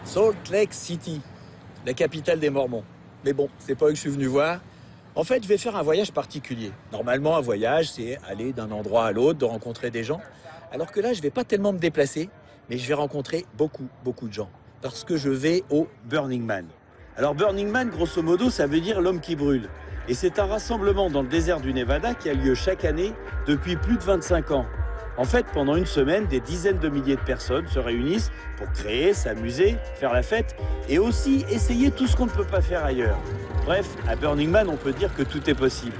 Salt Lake City, la capitale des Mormons. Mais bon, c'est pas eux que je suis venu voir. En fait, je vais faire un voyage particulier. Normalement, un voyage, c'est aller d'un endroit à l'autre, de rencontrer des gens. Alors que là, je vais pas tellement me déplacer, mais je vais rencontrer beaucoup de gens. Parce que je vais au Burning Man. Alors Burning Man, grosso modo, ça veut dire l'homme qui brûle. Et c'est un rassemblement dans le désert du Nevada qui a lieu chaque année depuis plus de 25 ans. En fait, pendant une semaine, des dizaines de milliers de personnes se réunissent pour créer, s'amuser, faire la fête et aussi essayer tout ce qu'on ne peut pas faire ailleurs. Bref, à Burning Man, on peut dire que tout est possible.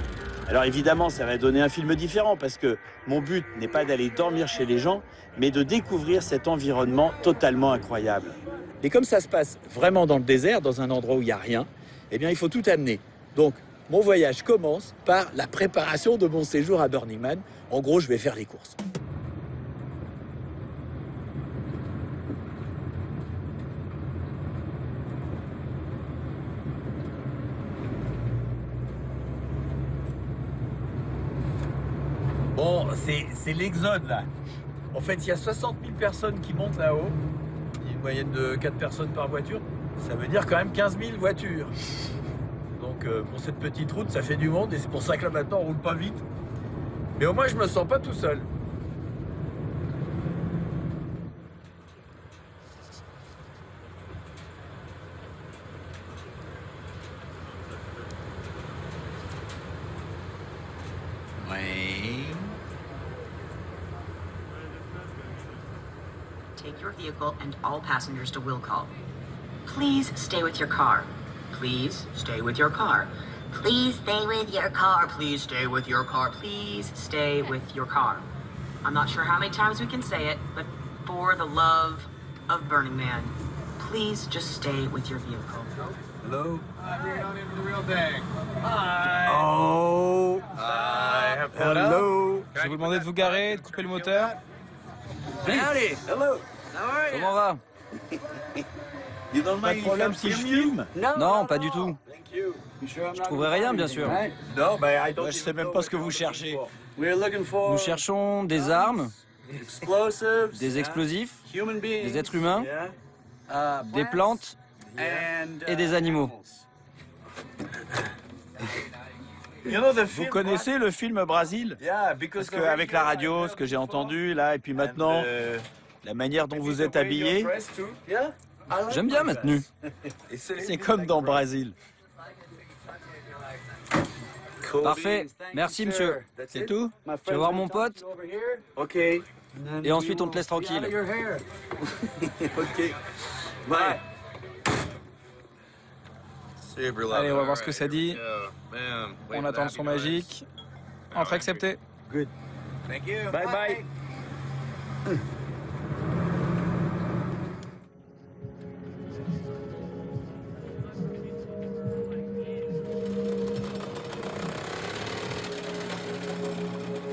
Alors évidemment, ça va donner un film différent parce que mon but n'est pas d'aller dormir chez les gens, mais de découvrir cet environnement totalement incroyable. Et comme ça se passe vraiment dans le désert, dans un endroit où il n'y a rien, eh bien il faut tout amener. Donc, mon voyage commence par la préparation de mon séjour à Burning Man. En gros, je vais faire les courses. Bon, c'est l'exode, là. En fait, il y a 60 000 personnes qui montent là-haut. Il y a une moyenne de 4 personnes par voiture. Ça veut dire quand même 15 000 voitures. Donc, pour cette petite route, ça fait du monde. Et c'est pour ça que là, maintenant, on roule pas vite. Mais au moins, je me sens pas tout seul. Take your vehicle and all passengers to will call. Please stay with your car. Please stay with your car. Please stay with your car. Please stay with your car. Please stay with your car. I'm not sure how many times we can say it, but for the love of Burning Man, please just stay with your vehicle. Hello? We're not into the real thing. Hi. Oh. Hi. Hello. Je vais vous demander de vous garer, de couper le moteur. Howdy. Hello. Comment va? Pas de problème si je filme? Non, pas du tout. Je trouverai rien, bien sûr. Non, mais Moi, je sais même pas ce que vous cherchez. Nous Nous cherchons des armes, des explosifs, des êtres humains, des plantes et des animaux. Vous connaissez le film Brasil? Parce qu'avec la radio, ce que j'ai entendu là, et puis maintenant, la manière dont vous êtes habillé, J'aime bien ma tenue. c'est comme dans Brasil. Parfait. Merci, monsieur. C'est tout? Tu vas voir mon pote Ok. et ensuite on te laisse tranquille. Ok. Bye. Allez, on va voir ce que ça dit. On attend le son magique. Entre accepté. Good. Bye bye.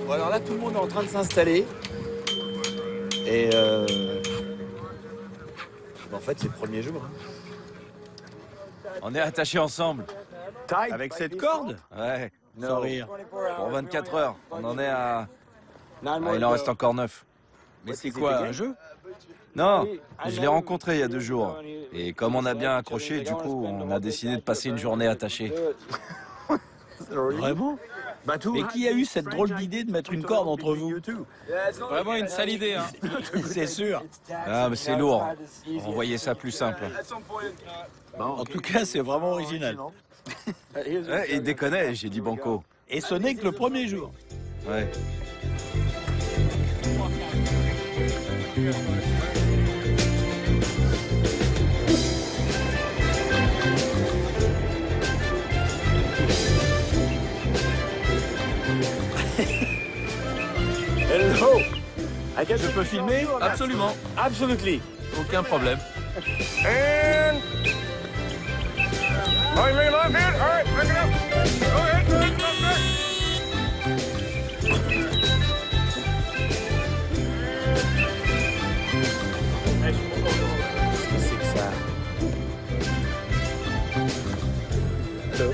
Bon, alors là, tout le monde est en train de s'installer. Et en fait, c'est le premier jour. On est attachés ensemble. Avec cette corde? Ouais, Sans rire. pour 24 heures. On en est à... Ah, il en reste encore 9. Mais c'est quoi, un jeu? Non, je l'ai rencontré il y a 2 jours. Et comme on a bien accroché, du coup, on a décidé de passer une journée attachée. Vraiment? Mais qui a eu cette drôle d'idée de mettre une corde entre vous? Vraiment une sale idée, hein. C'est sûr. Ah, mais c'est lourd. On voyait ça plus simple. En tout cas, c'est vraiment original. Ouais, il déconnait, j'ai dit banco. Et ce n'est que le premier jour. Ouais. Hello. Je peux filmer? Absolument. Absolutely. Aucun problème. And... All right, ready, left hand? All right, back it up. Go ahead, go ahead, go ahead. C'est que ça. Hello.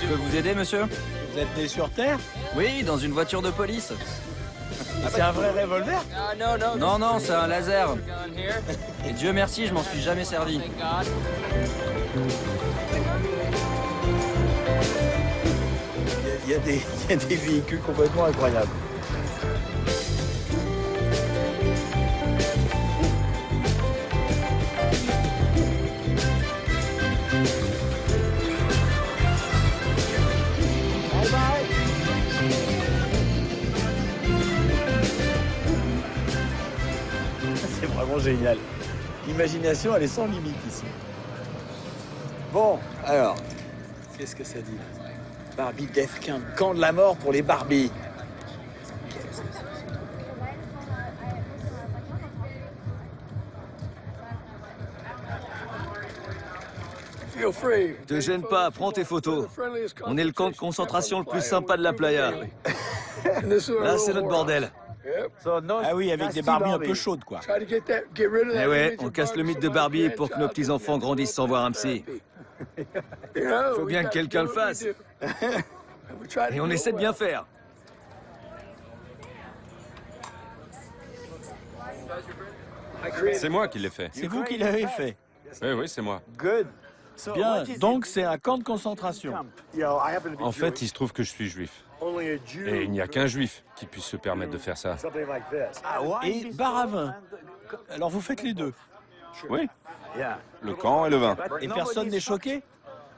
Je peux vous aider, monsieur? Vous êtes né sur Terre? Oui, dans une voiture de police. C'est un vrai revolver? Non, non, c'est un laser. Et Dieu merci, je m'en suis jamais servi. Il y a des véhicules complètement incroyables. C'est vraiment génial. L'imagination, elle est sans limite ici. Bon, alors, qu'est-ce que ça dit là? Barbie Death Camp, camp de la mort pour les Barbies. Te gêne pas, prends tes photos. On est le camp de concentration le plus sympa de la playa. Là, c'est notre bordel. Ah oui, avec des Barbies un peu chaudes, quoi. Eh ouais, on casse le mythe de Barbie pour que nos petits-enfants grandissent sans voir un psy. Faut bien que quelqu'un le fasse. Et on essaie de bien faire. C'est moi qui l'ai fait. C'est vous qui l'avez fait. Oui, oui, c'est moi. Bien, donc c'est un camp de concentration. En fait, il se trouve que je suis juif. Et il n'y a qu'un juif qui puisse se permettre de faire ça. Et bar à vin. Alors vous faites les deux. Oui, le camp et le vin. Et personne n'est choqué?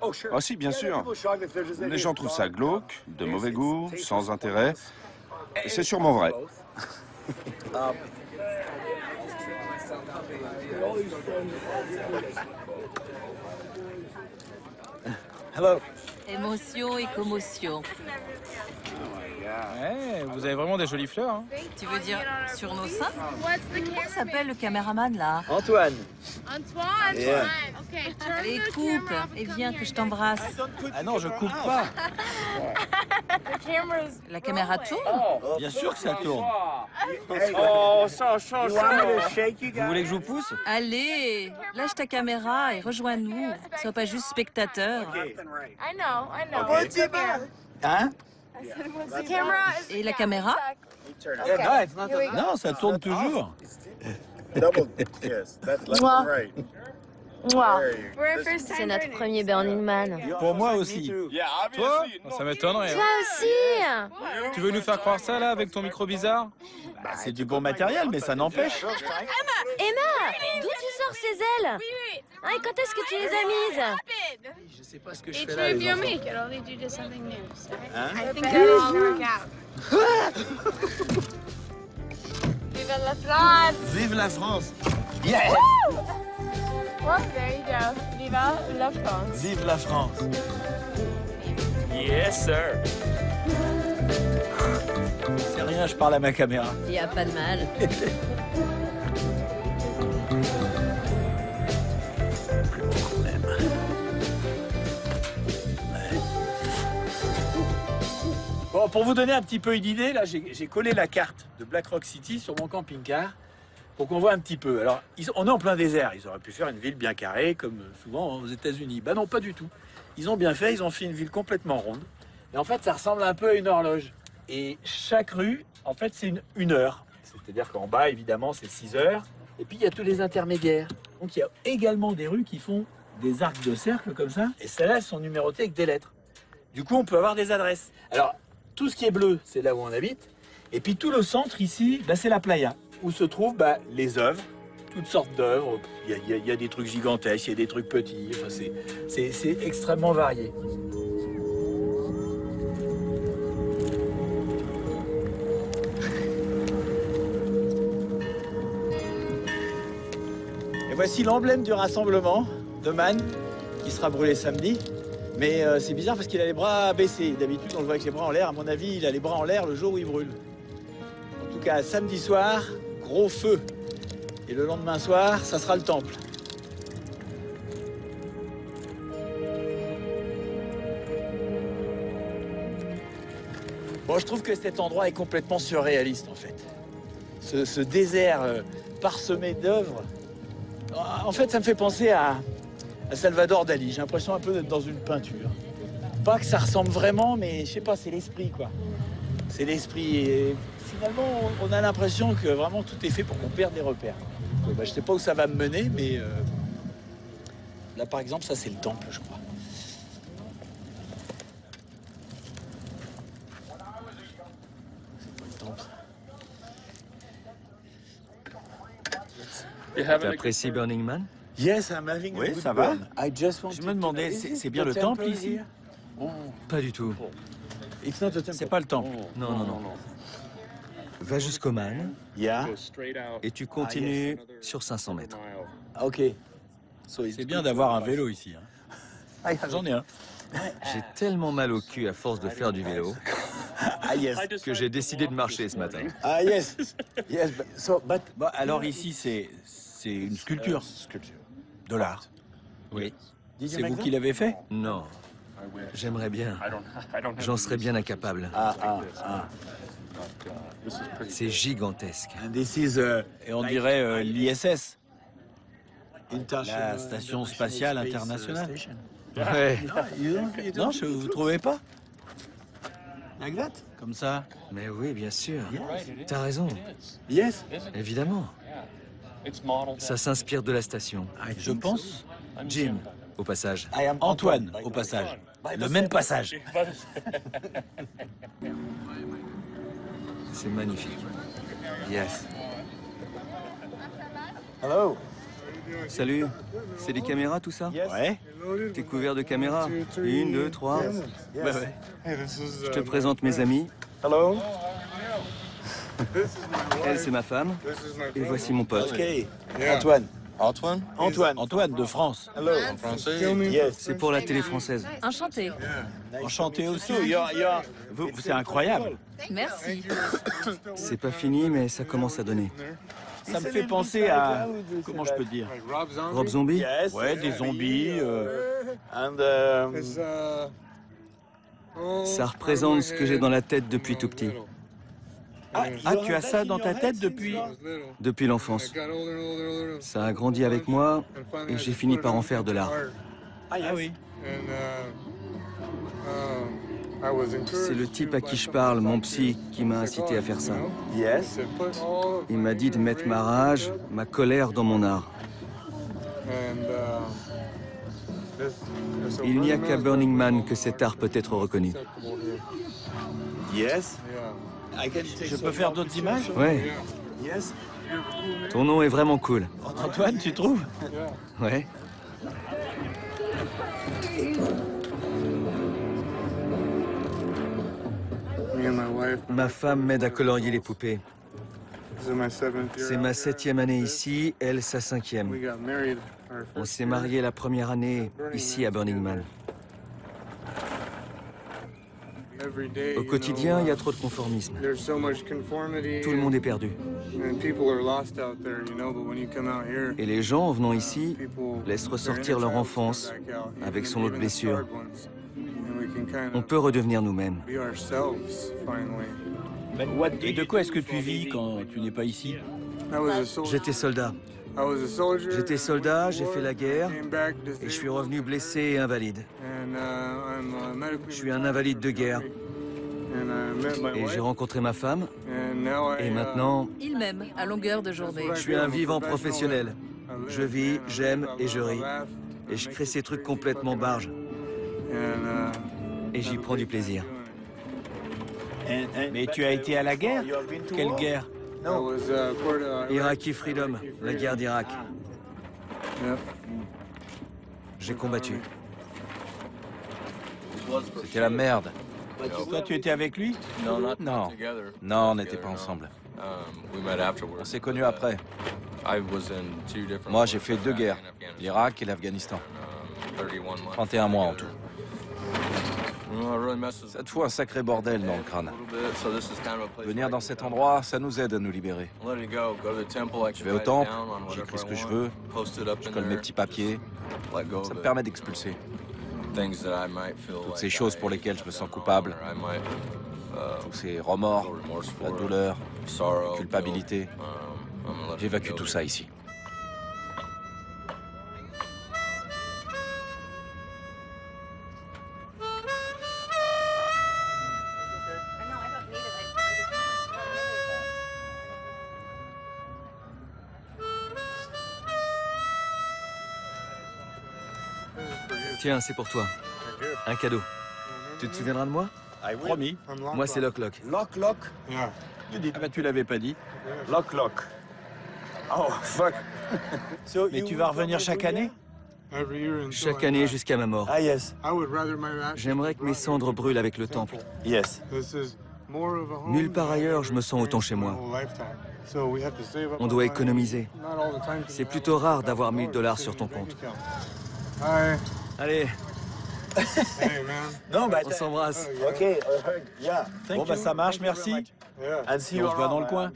Ah si, bien sûr. Les gens trouvent ça glauque, de mauvais goût, sans intérêt. C'est sûrement vrai. Hello. Émotion et commotion. Ouais, vous avez vraiment des jolies fleurs. Hein. Tu veux dire sur nos seins? Comment s'appelle le caméraman là? Antoine. Antoine? Yeah. Okay, turn Allez, your coupe camera. et viens que je t'embrasse. Ah non, je coupe pas. The camera's La caméra tourne? Bien sûr que ça tourne. Vous voulez que je vous pousse? Allez, lâche ta caméra et rejoins-nous. Sois pas juste spectateur. I know. What's your camera? Hein? The camera is... Et la caméra? Non, ça tourne toujours. Mwah. Mwah. We're a first C'est time notre premier Burning Man. Pour moi aussi. Toi? Ça m'étonnerait. Toi aussi? Tu veux nous faire croire ça là avec ton micro bizarre? Bah, c'est du bon matériel, mais ça n'empêche. Emma, d'où tu sors ces ailes? Hein, et quand est-ce que tu les as mises? Je sais pas ce que je It's fais là, your les enfants. make. It'll lead you to something new. So Hein? I think that'll all work out. Vive la France! Vive la France. Yes. Well, there you go. Viva la France. Vive la France. Yes, sir. C'est rien, je parle à ma caméra. Y a pas de mal. Bon, pour vous donner un petit peu une idée, là, j'ai collé la carte de Black Rock City sur mon camping-car pour qu'on voit un petit peu. Alors, on est en plein désert. Ils auraient pu faire une ville bien carrée, comme souvent aux États-Unis. Bah non, pas du tout. Ils ont bien fait. Ils ont fait une ville complètement ronde. Et en fait, ça ressemble un peu à une horloge. Et chaque rue, en fait, c'est une heure. C'est-à-dire qu'en bas, évidemment, c'est 6 heures. Et puis, il y a tous les intermédiaires. Donc, il y a également des rues qui font des arcs de cercle comme ça. Et celles-là, elles sont numérotées avec des lettres. Du coup, on peut avoir des adresses. Alors, tout ce qui est bleu, c'est là où on habite. Et puis, tout le centre ici, bah, c'est la playa, où se trouvent les œuvres, toutes sortes d'œuvres. Il y a des trucs gigantesques, il y a des trucs petits. Enfin, c'est extrêmement varié. Et voici l'emblème du rassemblement de Man, qui sera brûlé samedi. Mais c'est bizarre parce qu'il a les bras baissés. D'habitude, on le voit avec les bras en l'air. À mon avis, il a les bras en l'air le jour où il brûle. En tout cas, samedi soir, gros feu. Et le lendemain soir, ça sera le temple. Bon, je trouve que cet endroit est complètement surréaliste, en fait. Ce désert parsemé d'œuvres. En fait, ça me fait penser à Salvador Dali. J'ai l'impression un peu d'être dans une peinture. Pas que ça ressemble vraiment, mais je sais pas, c'est l'esprit, quoi. C'est l'esprit. Et finalement, on a l'impression que vraiment tout est fait pour qu'on perde des repères. Donc, je sais pas où ça va me mener, mais là, par exemple, ça, c'est le temple, je crois. C'est pas le temple. T'apprécies Burning Man? Yes, I'm having a Oui, good ça va. burn. I just wanted Je me demandais, to know, is c'est it bien the le temple ici? here? Oh, Pas du tout. it's not a temple. C'est pas le temple. Non, non, non. Va jusqu'au Man Yeah. et tu continues sur 500 mètres. Okay. So C'est bien d'avoir un vélo ici. Hein. J'en ai un. J'ai tellement mal au cul à force de faire du vélo Ah yes. que j'ai décidé de marcher ce matin. Ah yes. Yes. But Bon, alors ici, c'est une sculpture de l'art. Oui. C'est vous qui l'avez fait? Non. J'aimerais bien. J'en serais bien incapable. Ah. C'est gigantesque. And this is Et on dirait l'ISS. International La Station Spatiale Space Internationale. Ouais. Station. You Non, don't vous trouvez pas? like that? Comme ça. Mais oui, bien sûr. T'as raison. Yes. Évidemment. Ça s'inspire de la station. Je pense. Jim, au passage. I am Antoine, au passage. Le même passage. C'est magnifique. Yes. Hello. Salut. C'est des caméras tout ça? Ouais. T'es couvert de caméras. 1, 2, 3. Yes. Bah ouais. Je te présente mes amis. Hello. Elle, c'est ma femme. Et voici mon pote. Okay. Antoine. Antoine? Antoine de France. Hello. Yes. C'est pour la télé française. Enchanté. Enchanté aussi. You're C'est incroyable. Merci. C'est pas fini, mais ça commence à donner. Ça me fait penser à... Comment je peux dire? Rob Zombie? Yes. Ouais, des zombies. And Ça représente ce que j'ai dans la tête depuis tout petit. Ah, tu as ça dans ta tête depuis... Depuis l'enfance. Ça a grandi avec moi et j'ai fini par en faire de l'art. Ah oui. C'est le type à qui je parle, mon psy, qui m'a incité à faire ça. yes. Il m'a dit de mettre ma rage, ma colère dans mon art. Il n'y a qu'à Burning Man que cet art peut être reconnu. Yes. I can take Je peux faire d'autres images? Ouais, Yes. ton nom est vraiment cool. Antoine, tu trouves? Ouais. Ma femme m'aide à colorier les poupées. C'est ma 7e année ici, elle sa 5e. On s'est mariés la première année ici à Burning Man. Au quotidien, il y a trop de conformisme. Tout le monde est perdu. Et les gens, en venant ici, laissent ressortir leur enfance avec son lot de blessures. On peut redevenir nous-mêmes. Et de quoi est-ce que tu vis quand tu n'es pas ici? J'étais soldat. J'étais soldat, j'ai fait la guerre et je suis revenu blessé et invalide. Je suis un invalide de guerre. Et j'ai rencontré ma femme et maintenant, Il m'aime à longueur de journée. je suis un vivant professionnel. Je vis, j'aime et je ris. Et je crée ces trucs complètement barges. Et j'y prends du plaisir. Mais tu as été à la guerre? Quelle guerre? Iraqi Freedom, la guerre d'Irak. J'ai combattu. C'était la merde. Toi, tu étais avec lui? Non, on n'était pas ensemble. On s'est connus après. Moi, j'ai fait 2 guerres, l'Irak et l'Afghanistan. 31 mois en tout. Ça te fout un sacré bordel dans le crâne. Venir dans cet endroit, ça nous aide à nous libérer. Je vais au temple, j'écris ce que je veux, je colle mes petits papiers. Ça me permet d'expulser. Toutes ces choses pour lesquelles je me sens coupable. Tous ces remords, la douleur, la culpabilité. J'évacue tout ça ici. Tiens, c'est pour toi. Un cadeau. Tu te souviendras de moi? Promis. Moi, c'est Lock Lock. Lock Lock. Ah bah tu l'avais pas dit. Lock Lock. Oh fuck. Mais tu vas revenir chaque année? Chaque année jusqu'à ma mort. Ah yes. J'aimerais que mes cendres brûlent avec le temple. Yes. Nulle part ailleurs, je me sens autant chez moi. On doit économiser. C'est plutôt rare d'avoir 1000 $ sur ton compte. Allez. Non, bah, on s'embrasse. Ok, bon, bah ça marche, merci. On se voit dans le coin.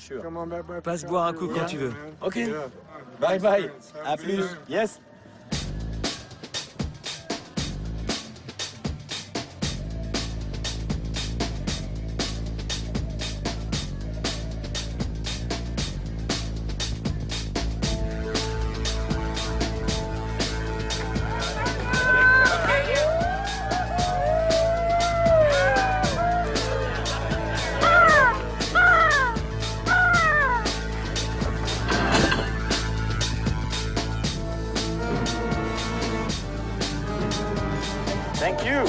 Passe boire un coup quand tu veux. Ok. Bye bye. À plus. Yes. Thank you.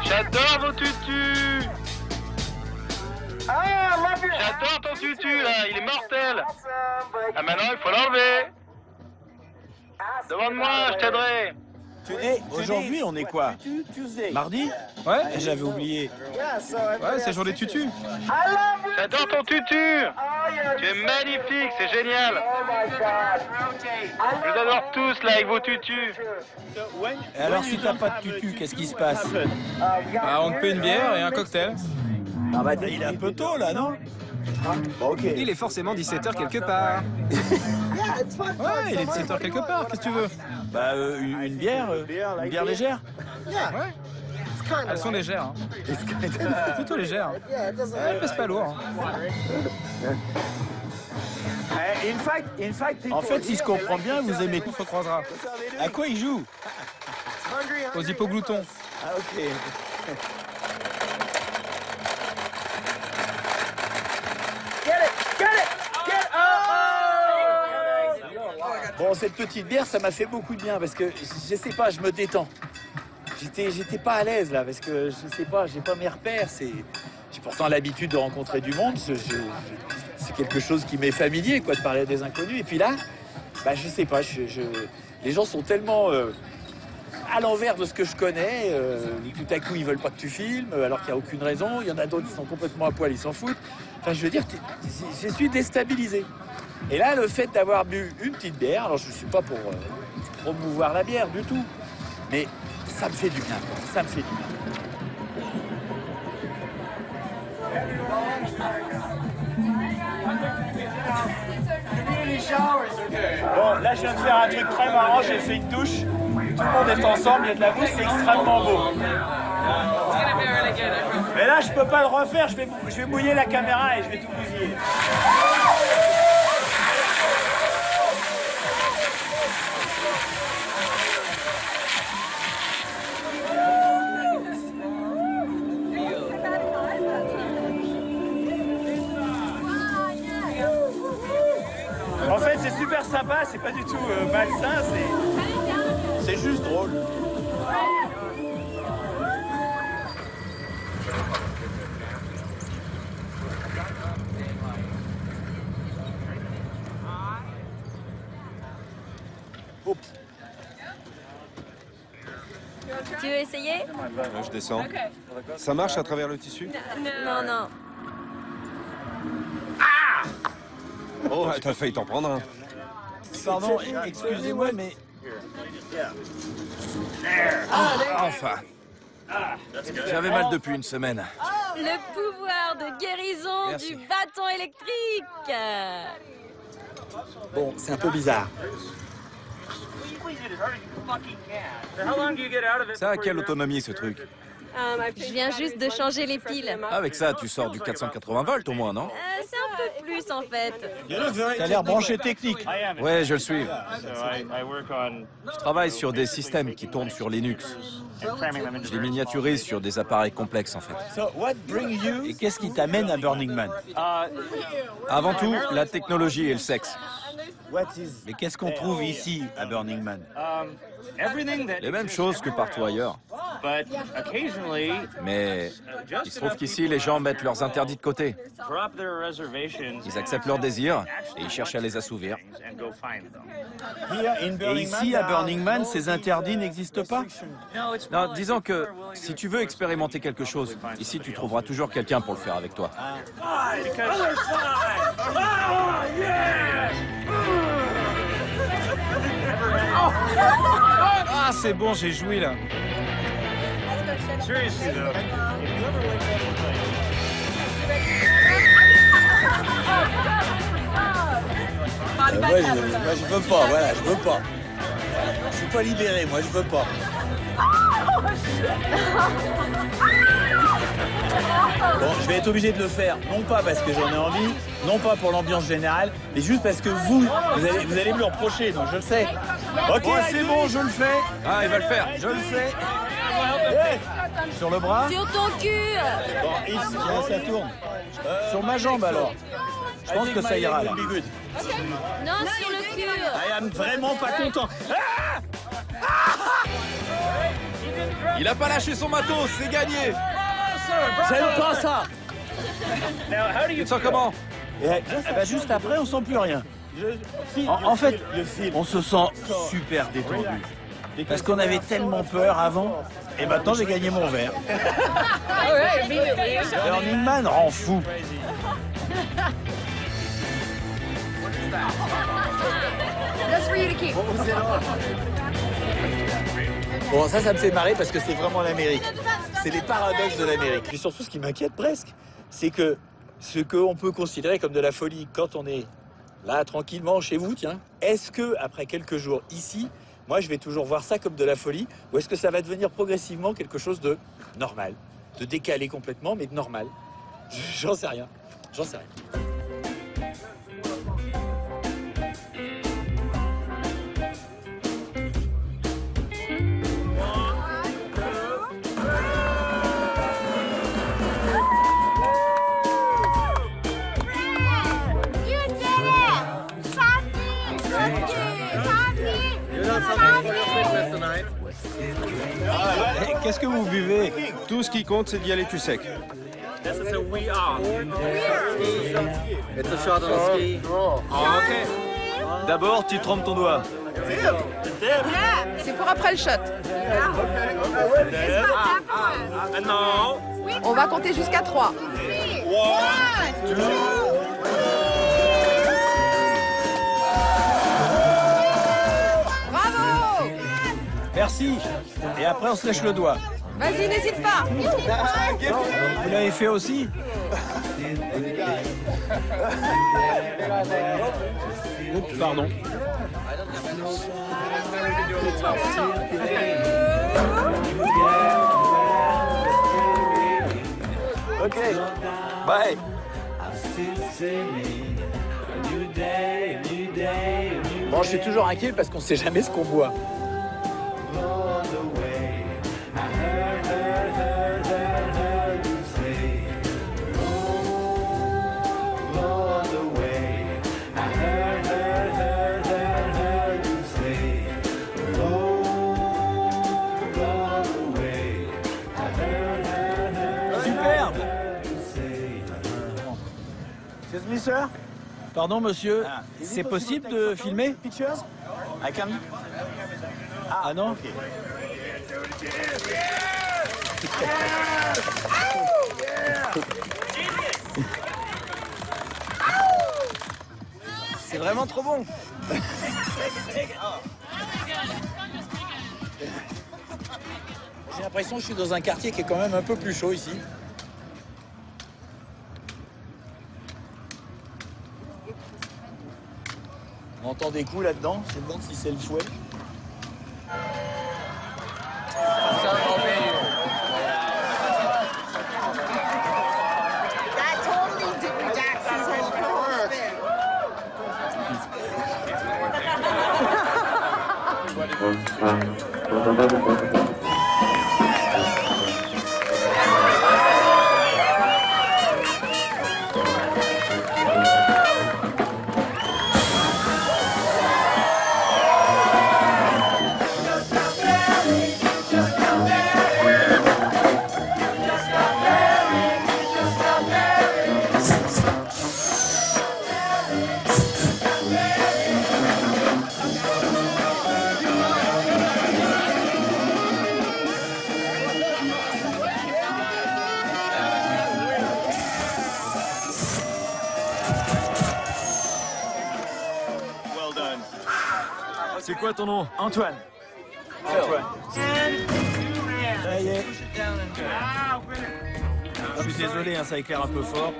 J'adore vos tutus. J'adore ton tutu là, il est mortel. Ah maintenant il faut l'enlever. Demande-moi, je t'aiderai. Aujourd'hui, on est quoi? Mardi? Ouais, j'avais oublié. Ouais, c'est jour des tutus. J'adore ton tutu. Tu es magnifique, c'est génial. Je vous adore tous là avec vos tutus. Et alors si t'as pas de tutu, qu'est-ce qui se passe? Bah, on te paie une bière et un cocktail. Ah bah il est un peu tôt là, non? Okay. Il est forcément 17h quelque part. Ouais, il est 17h quelque part, qu'est-ce que tu veux? Bah une bière légère? Ouais. Elles sont légères. Hein. Plutôt légères. Elles pèsent pas lourd. Hein. En fait, si je comprends bien, vous aimez tout. On se recroisera. À quoi il joue? Aux hippogloutons. Ah ok. Bon, cette petite bière, ça m'a fait beaucoup de bien parce que, je sais pas, je me détends. J'étais pas à l'aise là parce que, je sais pas, j'ai pas mes repères. J'ai pourtant l'habitude de rencontrer du monde. C'est quelque chose qui m'est familier, quoi, de parler à des inconnus. Et puis là, bah, je sais pas, les gens sont tellement à l'envers de ce que je connais. Tout à coup, ils veulent pas que tu filmes alors qu'il n'y a aucune raison. Il y en a d'autres qui sont complètement à poil, ils s'en foutent. Enfin, je veux dire, je suis déstabilisé. Et là, le fait d'avoir bu une petite bière, alors je ne suis pas pour promouvoir la bière du tout, mais ça me fait du bien, ça me fait du bien. Bon, là je viens de faire un truc très marrant, j'ai fait une douche, tout le monde est ensemble, il y a de la mousse, c'est extrêmement beau. Mais là je peux pas le refaire, je vais mouiller la caméra et je vais tout bousiller. En fait, c'est super sympa, c'est pas du tout malsain, c'est juste drôle. Oups. Tu veux essayer? Là, je descends. Ça marche à travers le tissu? Non, non. Oh, t'as failli t'en prendre un. Pardon, excusez-moi, mais... Enfin. J'avais mal depuis une semaine. Le pouvoir de guérison Merci. du bâton électrique. Bon, c'est un peu bizarre. Ça a quelle autonomie, ce truc? Je viens juste de changer les piles. Avec ça, tu sors du 480 volts au moins, non? C'est un peu plus en fait. T'as l'air branché technique. Ouais, je le suis. Je travaille sur des systèmes qui tournent sur Linux. Je les miniaturise sur des appareils complexes, en fait. Et qu'est-ce qui t'amène à Burning Man? Avant tout, la technologie et le sexe. Mais qu'est-ce qu'on trouve ici, à Burning Man? Les mêmes choses que partout ailleurs. Mais il se trouve qu'ici, les gens mettent leurs interdits de côté. Ils acceptent leurs désirs et ils cherchent à les assouvir. Et ici, à Burning Man, ces interdits n'existent pas? Non, disons que si tu veux expérimenter quelque chose, ici, tu trouveras toujours quelqu'un pour le faire avec toi. Ah, c'est bon, j'ai joui là. Moi, je veux pas, voilà, je veux pas. Je suis pas libéré, moi, je veux pas. Bon, je vais être obligé de le faire, non pas parce que j'en ai envie, non pas pour l'ambiance générale, mais juste parce que vous allez me le reprocher, donc je le sais. Ok, c'est bon, je le fais. Ah, il va le faire. Je le fais. Sur le bras. Sur ton cul. Bon, ici, ça tourne. Sur ma jambe alors. Je pense que ça ira là. Non, sur le cul. I am vraiment pas content. Il a pas lâché son matos, c'est gagné. J'aime pas ça. Tu te sens comment? Juste après, on sent plus rien. En fait, on se sent super détendu. Parce qu'on avait tellement peur avant, et maintenant j'ai gagné mon verre. Burning Man rend fou. Bon, ça me fait marrer parce que c'est vraiment l'Amérique. C'est les paradoxes de l'Amérique. Et surtout, ce qui m'inquiète presque, c'est que ce qu'on peut considérer comme de la folie quand on est là, tranquillement, chez vous, tiens, est-ce que après quelques jours ici, moi, je vais toujours voir ça comme de la folie, ou est-ce que ça va devenir progressivement quelque chose de normal, de décalé complètement, mais de normal? J'en sais rien. J'en sais rien. Qu'est-ce que vous buvez? Tout ce qui compte, c'est d'y aller cul sec. D'abord, tu trempes ton doigt. C'est pour après le shot. On va compter jusqu'à 3. Bravo! Merci. Et après, on se lèche le doigt. Vas-y, n'hésite pas. Vous l'avez fait aussi? Oups, pardon. Ok. Bye. Bon, je suis toujours inquiet parce qu'on sait jamais ce qu'on boit. Excuse me, sir. Pardon, monsieur. C'est possible de filmer? Pictures? I can. Ah non? C'est vraiment trop bon. J'ai l'impression que je suis dans un quartier qui est quand même un peu plus chaud ici. On entend des coups là-dedans. Je me demande si c'est le fouet. C'est quoi ton nom? Antoine. Antoine. Ça y est. Je suis désolé, hein, ça éclaire un peu fort.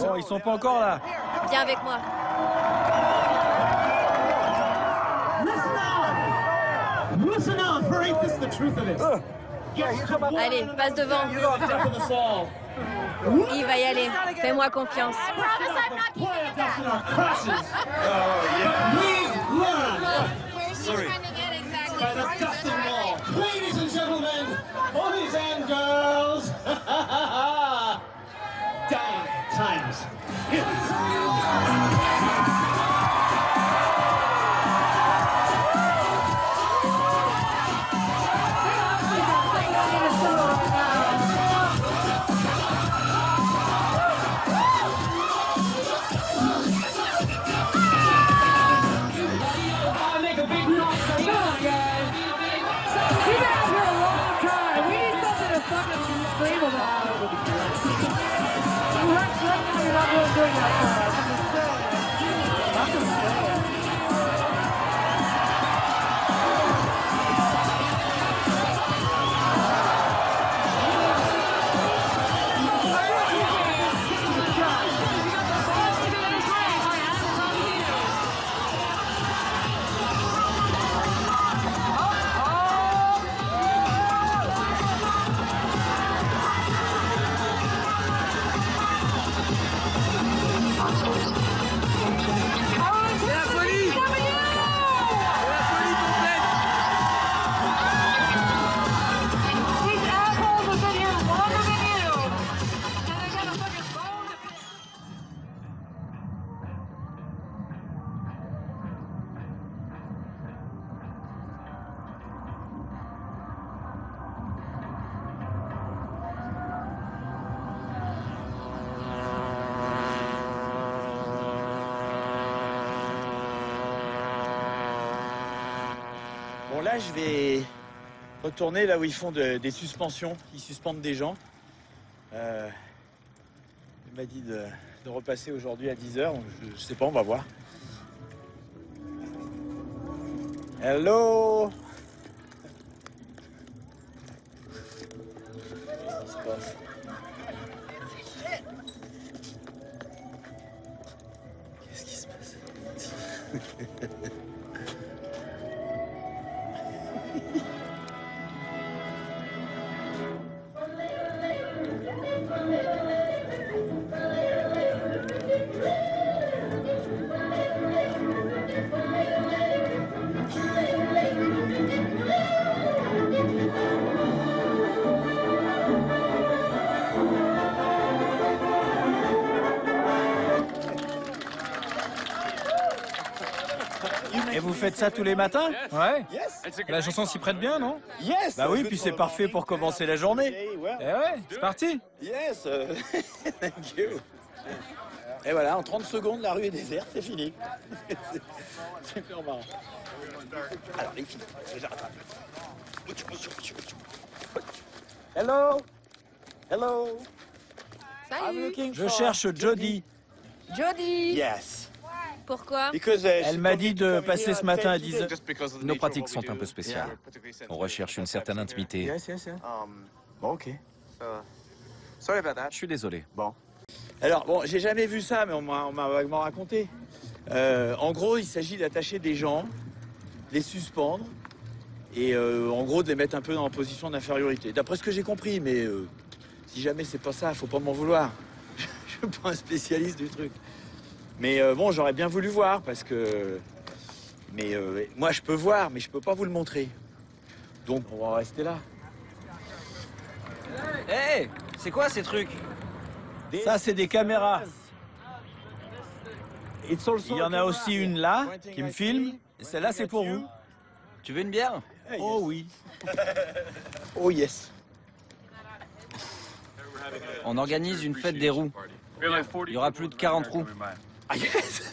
Bon, ils sont pas encore là. Viens avec moi. Allez, passe devant. Il va y aller. Fais-moi confiance. Sorry. Ladies and gentlemen, boys and girls, dying times. Bon, là, je vais retourner là où ils font des suspensions. Ils suspendent des gens. Il m'a dit de repasser aujourd'hui à 10h. Je sais pas, on va voir. Hello. Qu'est-ce qui se passe? Qu'est-ce qui se passe? Et vous faites ça tous les matins? Ouais. La chanson s'y prête bien, non? Yes. Bah oui, puis c'est parfait pour commencer la journée. Eh ouais, c'est parti. Yes. Thank you. Et voilà, en 30 secondes, la rue est déserte, c'est fini. C'est super marrant. Alors, les filles, je les rattrape. Hello. Hello. Salut. Je cherche Jody. Jody. Yes. Pourquoi? Elle m'a dit de passer ce matin à 10 h. Nos pratiques sont un peu spéciales. On recherche une certaine intimité. Je suis désolé. Alors, bon, j'ai jamais vu ça, mais on m'a vaguement raconté. En gros, il s'agit d'attacher des gens, de les suspendre, et en gros, de les mettre un peu en position d'infériorité. D'après ce que j'ai compris, mais si jamais c'est pas ça, faut pas m'en vouloir. Je suis pas un spécialiste du truc. Mais bon, j'aurais bien voulu voir, parce que... Mais moi, je peux voir, mais je peux pas vous le montrer. Donc, on va en rester là. Hé, c'est quoi ces trucs? Ça, c'est des caméras. Il y en a aussi une là, qui me filme. Et celle-là, c'est pour vous. Tu veux une bière? Oh oui. Oh yes. On organise une fête des roues. Il y aura plus de 40 roues. Ah yes.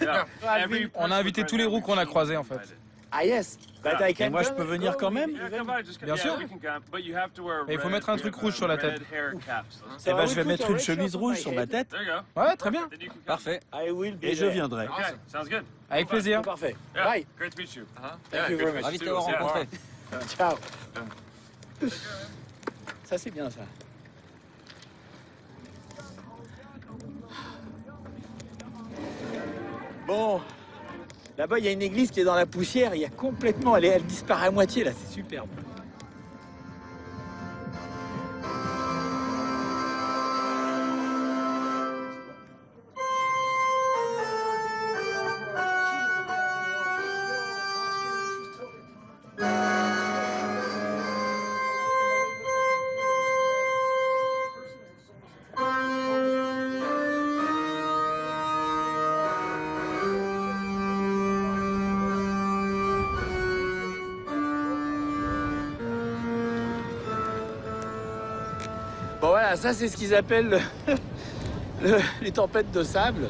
On a invité tous les roues qu'on a croisés, en fait. Ah yes. Et moi, je peux venir quand même? Bien sûr. Et il faut mettre un truc rouge sur la tête. Eh ben, je vais mettre une chemise rouge sur ma tête. Ouais, très bien. Parfait. Et je viendrai. Avec plaisir. Parfait. Bye. Thank you very much. Ravi de t'avoir rencontré. Ciao. Ça, c'est bien, ça. Bon. Là-bas, il y a une église qui est dans la poussière. Il y a complètement... Elle disparaît à moitié, là. C'est superbe. Bon voilà, ça c'est ce qu'ils appellent les tempêtes de sable,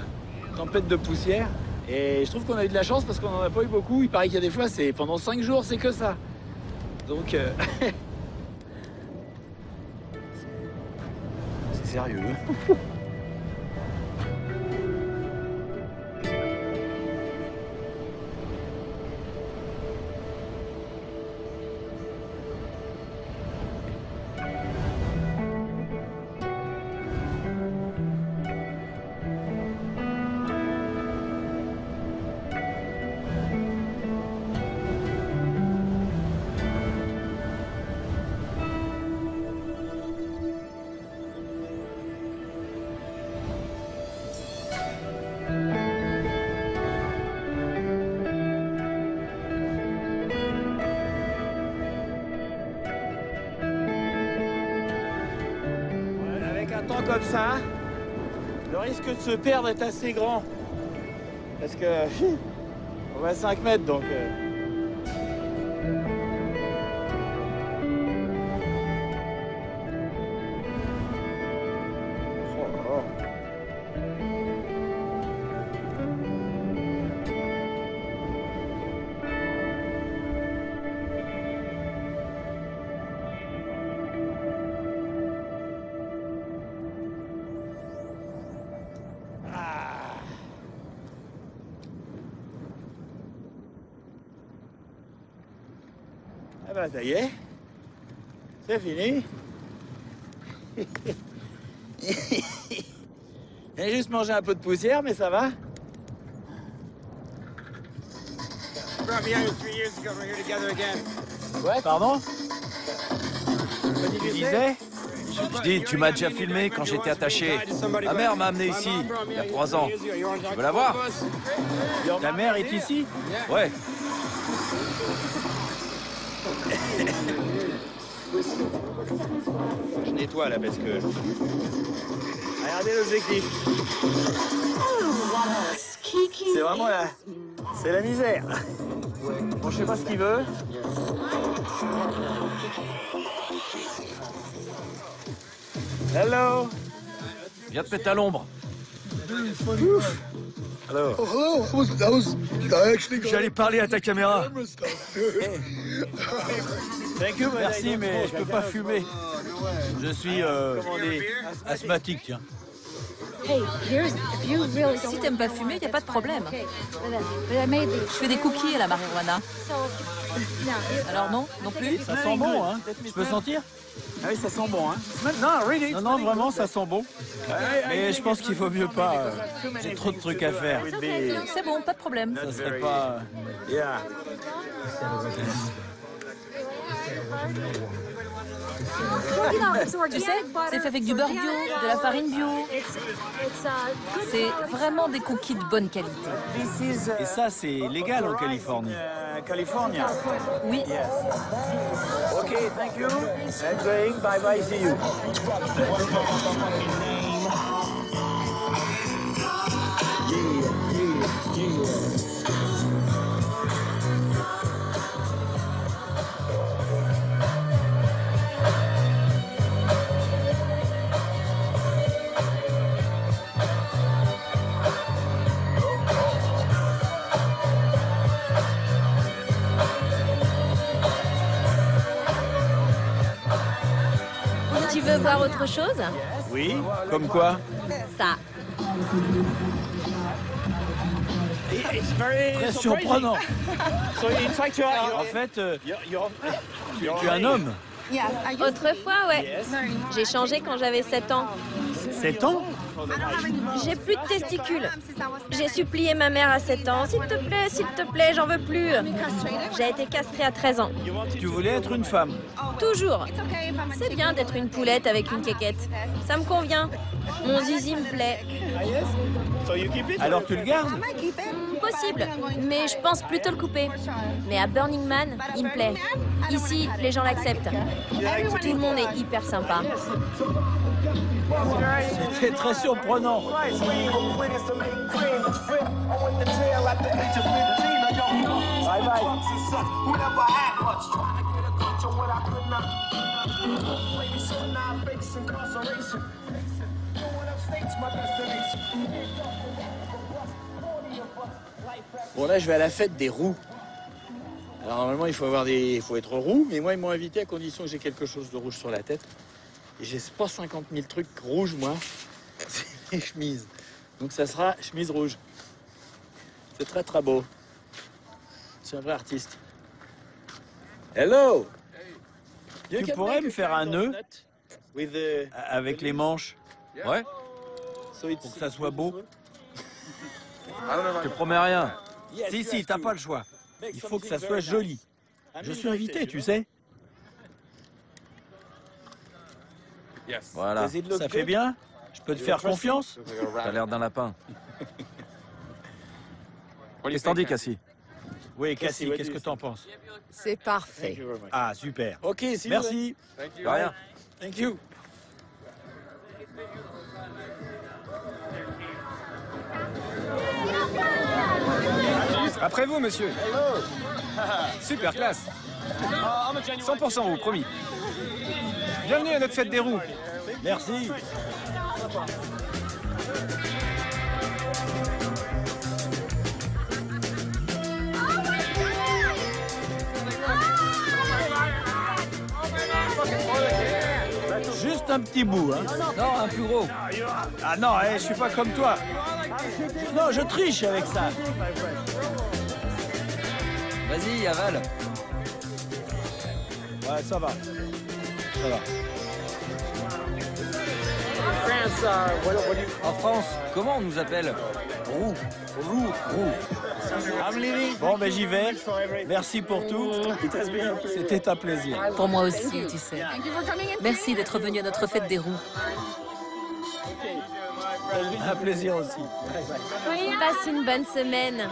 tempêtes de poussière. Et je trouve qu'on a eu de la chance parce qu'on n'en a pas eu beaucoup. Il paraît qu'il y a des fois, c'est pendant 5 jours, c'est que ça. Donc, c'est sérieux. Temps comme ça, le risque de se perdre est assez grand. Parce que on va à 5 mètres donc. Ah bah ça y est, c'est fini. J'ai juste mangé un peu de poussière, mais ça va. Ouais, pardon? Tu disais? Je dis, tu m'as déjà filmé quand j'étais attaché. Ma mère m'a amené ici, il y a 3 ans. Tu veux la voir? Ta mère est ici? Ouais. Je nettoie là parce que... Regardez l'objectif. C'est vraiment la... C'est la misère. Bon, je sais pas ce qu'il veut. Hello. Viens te mettre à l'ombre. Alors. J'allais parler à ta caméra. Merci, mais je peux pas fumer. Je suis asthmatique, tiens. Si t'aimes pas fumer, y a pas de problème. Je fais des cookies à la marijuana. Alors non? Non plus? Ça sent bon, hein? Je peux sentir? Ah oui, ça sent bon, hein? Non, non, vraiment, ça sent bon. Mais je pense qu'il vaut mieux pas. J'ai trop de trucs à faire. C'est bon, pas de problème. Ça serait pas... Tu sais, c'est fait avec du beurre bio, de la farine bio. C'est vraiment des cookies de bonne qualité. Et ça, c'est légal en Californie. California. Oui. Ok, thank you. I'm going. Bye bye, see you. Tu veux voir autre chose? Oui? Comme quoi? Ça. Très surprenant. En fait, tu es un homme. Autrefois, ouais. J'ai changé quand j'avais 7 ans. 7 ans? J'ai plus de testicules. J'ai supplié ma mère à 7 ans. S'il te plaît, j'en veux plus. J'ai été castrée à 13 ans. Tu voulais être une femme? Toujours. C'est bien d'être une poulette avec une quéquette. Ça me convient. Mon zizi me plaît. Alors tu le gardes? Possible, mais je pense plutôt le couper. Mais à Burning Man, il me plaît. Ici, les gens l'acceptent. Tout le monde est hyper sympa. C'était très surprenant. Bon, là, je vais à la fête des roux. Alors, normalement, il faut être roux, mais moi, ils m'ont invité à condition que j'ai quelque chose de rouge sur la tête. Et j'ai pas 50 000 trucs rouges, moi. C'est les chemises. Donc, ça sera chemise rouge. C'est très, très beau. C'est un vrai artiste. Hello! Tu pourrais me faire un nœud avec les manches? Ouais. Pour que ça soit beau. Je te promets rien. Si, t'as pas le choix. Il faut que ça soit joli. Je suis invité, tu sais. Voilà. Ça fait bien? Je peux te faire confiance? T'as l'air d'un lapin. Qu'est-ce que t'en dis, Cassie? Oui, Cassie, qu'est-ce que t'en penses? C'est parfait. Ah, super. Ok, merci. De rien. Thank you. Après vous, monsieur. Super classe. 100% roux, promis. Bienvenue à notre fête des roues. Merci. Juste un petit bout, hein. Non, un plus gros. Ah non, je suis pas comme toi. Non, je triche avec ça. Vas-y, avale. Ouais, ça va. Ça va. En France, comment on nous appelle? Roux. Bon, ben j'y vais. Merci pour tout. C'était un plaisir. Pour moi aussi, tu sais. Merci d'être venu à notre fête des roues. Un plaisir aussi. Passe une bonne semaine.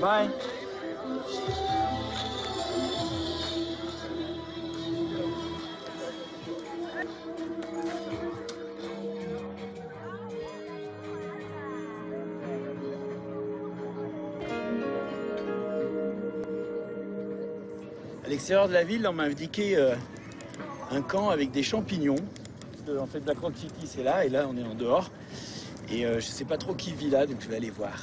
Bye. À l'extérieur de la ville, on m'a indiqué un camp avec des champignons. En fait, Black Rock City, c'est là, et là, on est en dehors. Et je sais pas trop qui vit là, donc je vais aller voir.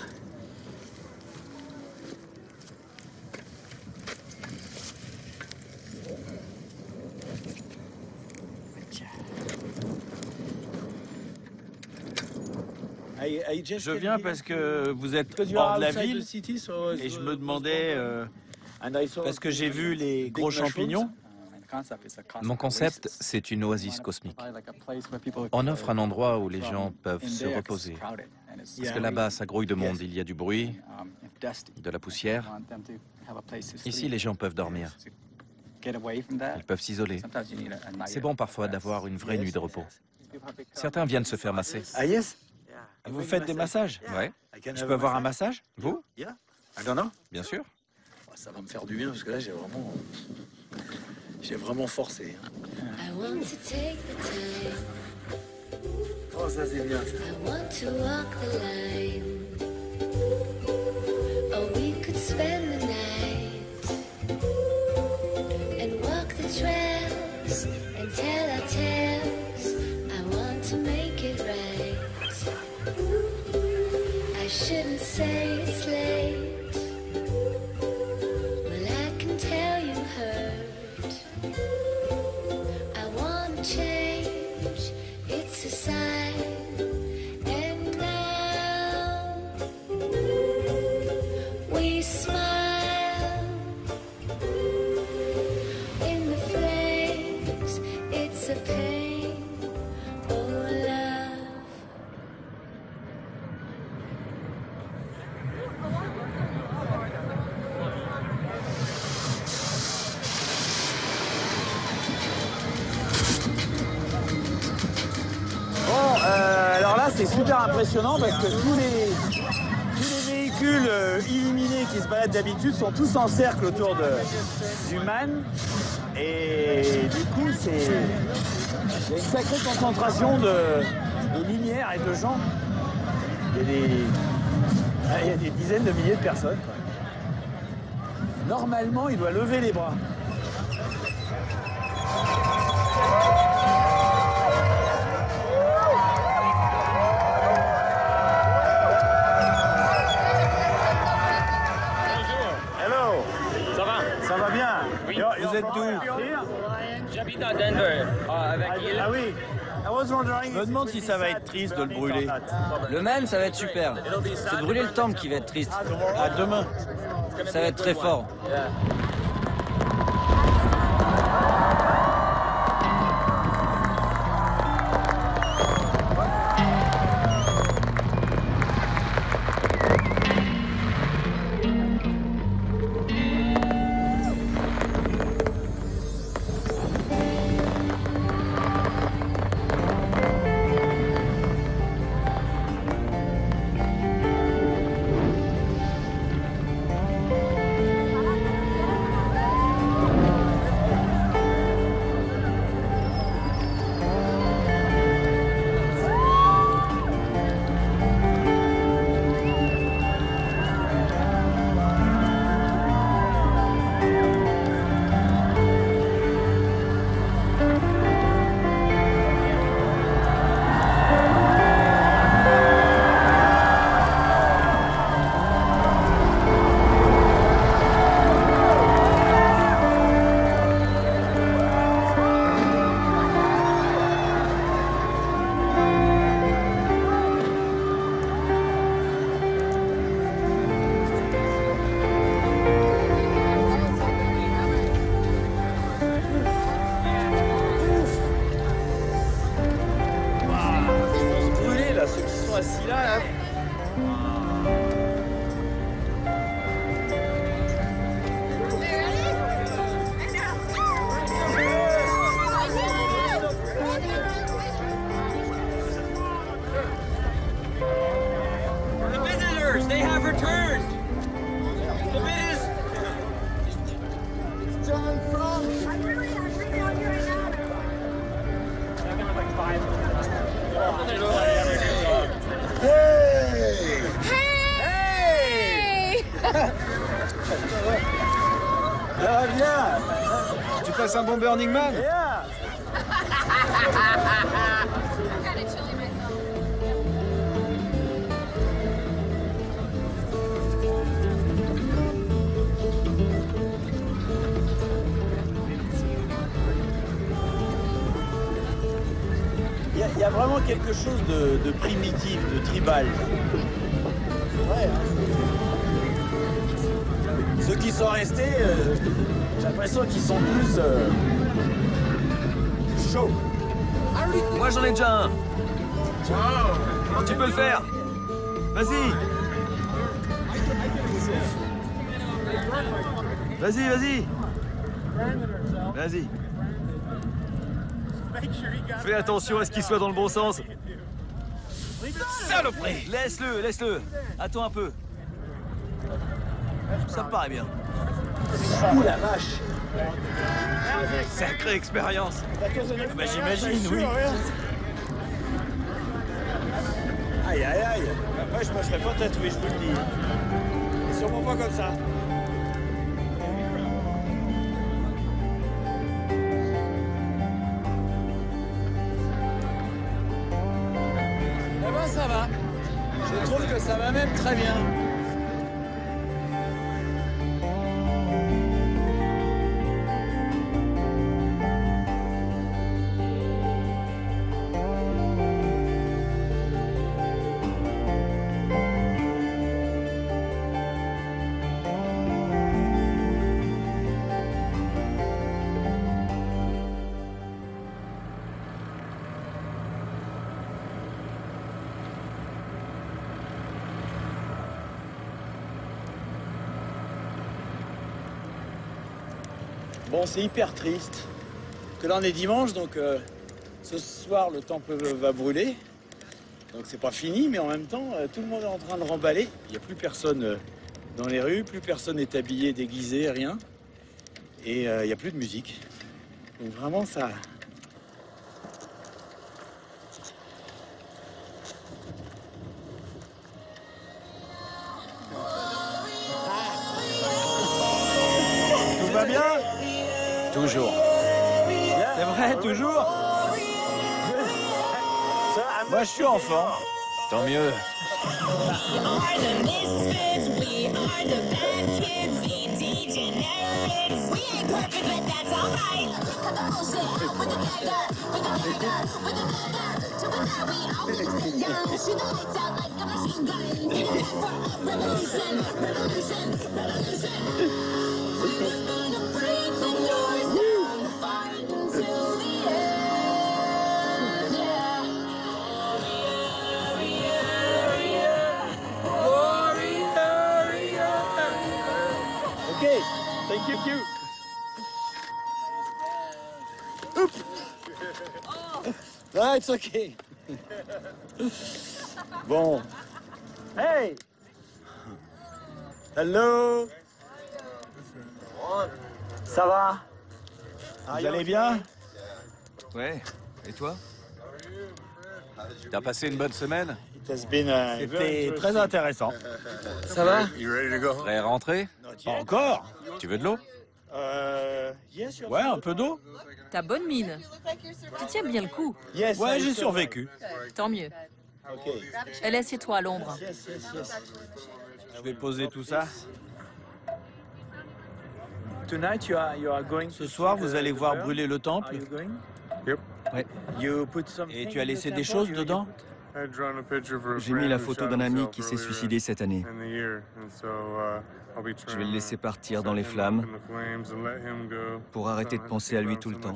Je viens parce que vous êtes hors de la ville et je me demandais, parce que j'ai vu les gros champignons. Mon concept, c'est une oasis cosmique. On offre un endroit où les gens peuvent se reposer. Parce que là-bas, ça grouille de monde, il y a du bruit, de la poussière. Ici, les gens peuvent dormir. Ils peuvent s'isoler. C'est bon parfois d'avoir une vraie nuit de repos. Certains viennent se faire masser. Ah yes? Vous faites des massages? Ouais. Je peux avoir un massage? Vous? Bien sûr. Ça va me faire du bien parce que là, j'ai vraiment forcé. Oh, ça c'est bien. Shouldn't say it's late. Well, I can tell you hurt. I want change, it's a sign. And now we smile in the flames. It's a pain, oh love. Alors là, c'est super impressionnant parce que tous les véhicules illuminés qui se baladent d'habitude sont tous en cercle autour du man. Et du coup, il y a une sacrée concentration de lumière et de gens. Il y a des dizaines de milliers de personnes, quoi. Normalement, il doit lever les bras. Ça va bien? Oui. Vous êtes d'où? J'habite à Denver, avec il. Ah oui. Je me demande si ça va être triste de le brûler. Le Man, ça va être super. C'est de brûler le temple qui va être triste. À demain. Ça va être très fort. assis là. The visitors, they have returned. The biz. John from. I'm really on you right now. I'll give it like 5. Hey! Hey! Ça va bien. Tu passes un bon Burning Man? Yeah. Il y a vraiment quelque chose de primitif, de tribal. C'est vrai, hein. Ceux qui sont restés, j'ai l'impression qu'ils sont plus chauds. Moi j'en ai déjà un. Tu peux le faire. Vas-y. Vas-y, vas-y. Vas-y. Fais attention à ce qu'il soit dans le bon sens. Saloperie! Laisse-le, laisse-le. Attends un peu. Ça me paraît bien. Ouh la vache! Sacrée expérience. Bah j'imagine, oui. Aïe, aïe, aïe. Moi, je me ferais pas tatouer, je vous le dis. Et sûrement pas comme ça. Eh ben, ça va. Je trouve que ça va même très bien. Bon, c'est hyper triste. Que là, on est dimanche, donc ce soir, le temple va brûler. Donc c'est pas fini, mais en même temps, tout le monde est en train de remballer. Il n'y a plus personne dans les rues, plus personne n'est habillé, déguisé, rien. Et il n'y a plus de musique. Donc vraiment, ça... Tout va bien? Toujours. C'est vrai, toujours? Moi, je suis en forme. Tant mieux. Thank you. Oops. Ah, it's okay. Bon. Hey. Hello. Ça va? Vous allez bien? Ouais. Et toi? T'as passé une bonne semaine? C'était très intéressant. Ça va? Prêt à rentrer? Pas encore? Tu veux de l'eau? Ouais, un peu d'eau. T'as bonne mine. Tu tiens bien le coup. Ouais, j'ai survécu. Tant mieux. Elle assieds-toi à l'ombre. Je vais poser tout ça. Ce soir, vous allez voir brûler le temple. Ouais. Et tu as laissé des choses dedans? J'ai mis la photo d'un ami qui s'est suicidé cette année. Je vais le laisser partir dans les flammes pour arrêter de penser à lui tout le temps.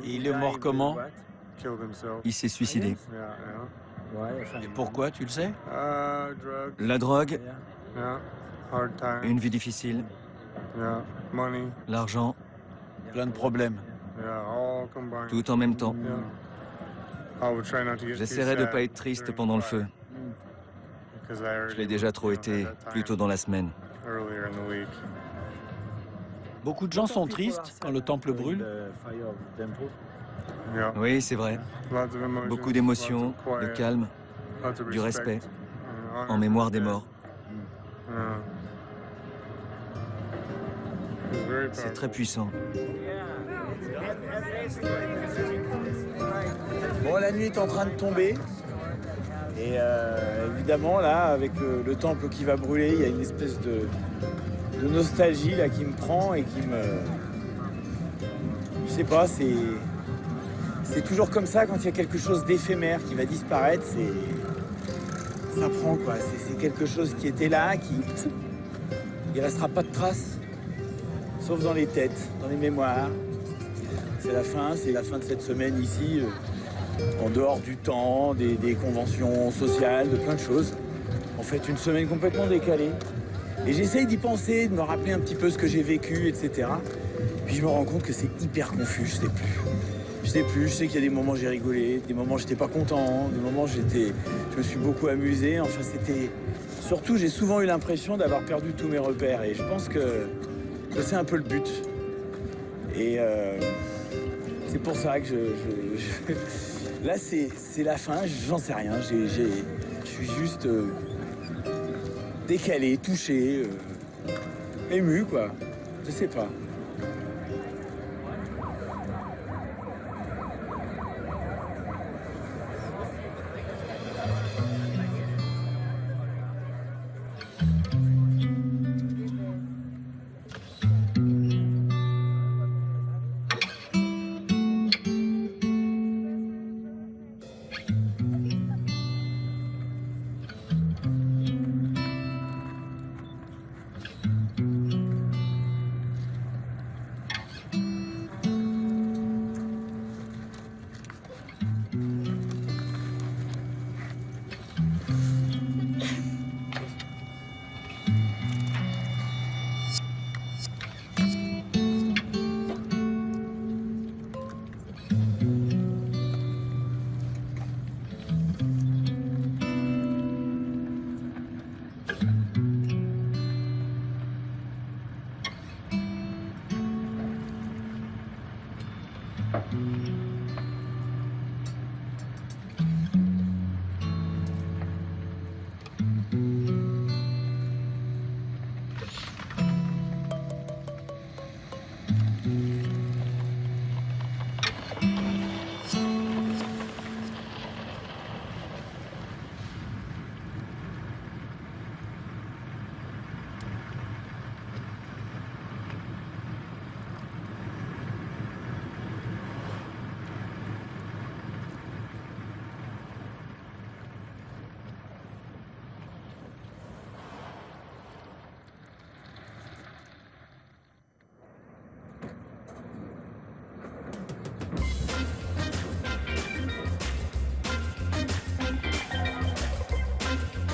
Il est mort comment? Il s'est suicidé. Et pourquoi, tu le sais? La drogue, une vie difficile, l'argent, plein de problèmes. Tout en même temps. J'essaierai de ne pas être triste pendant le feu. Je l'ai déjà trop été plus tôt dans la semaine. Beaucoup de gens sont tristes quand le temple brûle. Oui, c'est vrai. Beaucoup d'émotions, de calme, du respect, en mémoire des morts. C'est très puissant. Bon, la nuit est en train de tomber. Et évidemment, là, avec le temple qui va brûler, il y a une espèce de nostalgie là qui me prend et qui me... Je sais pas, c'est c'est toujours comme ça quand il y a quelque chose d'éphémère qui va disparaître, ça prend quoi. C'est quelque chose qui était là, il restera pas de traces, sauf dans les têtes, dans les mémoires. C'est la fin de cette semaine ici, en dehors du temps, des conventions sociales, de plein de choses. En fait, une semaine complètement décalée. Et j'essaye d'y penser, de me rappeler un petit peu ce que j'ai vécu, etc. Puis je me rends compte que c'est hyper confus, je sais plus, je sais qu'il y a des moments où j'ai rigolé, des moments où j'étais pas content, des moments où je me suis beaucoup amusé. Enfin, surtout, j'ai souvent eu l'impression d'avoir perdu tous mes repères. Et je pense que c'est un peu le but. Et c'est pour ça que là, c'est la fin, j'en sais rien. Je suis juste décalé, touché, ému, quoi. Je sais pas.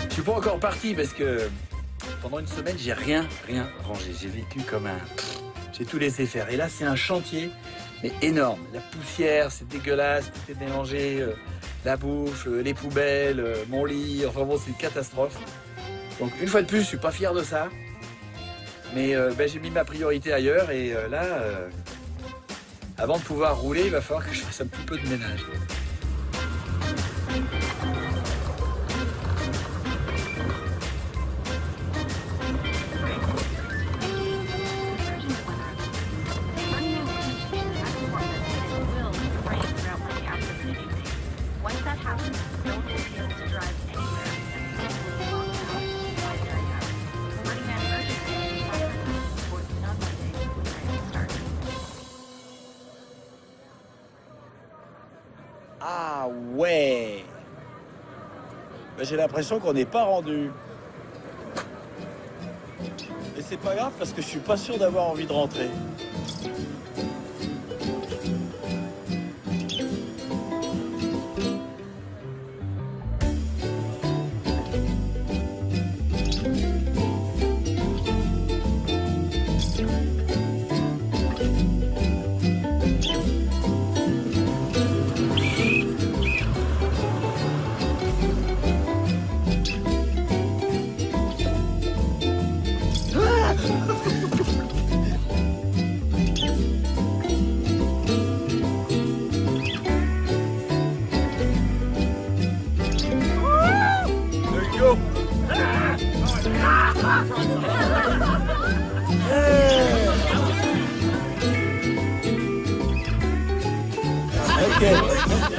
Je suis pas encore parti parce que pendant une semaine, j'ai rien rangé. J'ai vécu comme un... J'ai tout laissé faire. Et là, c'est un chantier, mais énorme. La poussière, c'est dégueulasse, tout est mélangé. La bouffe, les poubelles, mon lit. Enfin bon, c'est une catastrophe. Donc, une fois de plus, je suis pas fier de ça. Mais j'ai mis ma priorité ailleurs. Et là, avant de pouvoir rouler, il va falloir que je fasse un petit peu de ménage. Ah ouais, j'ai l'impression qu'on n'est pas rendu. Et c'est pas grave parce que je suis pas sûr d'avoir envie de rentrer. Ok.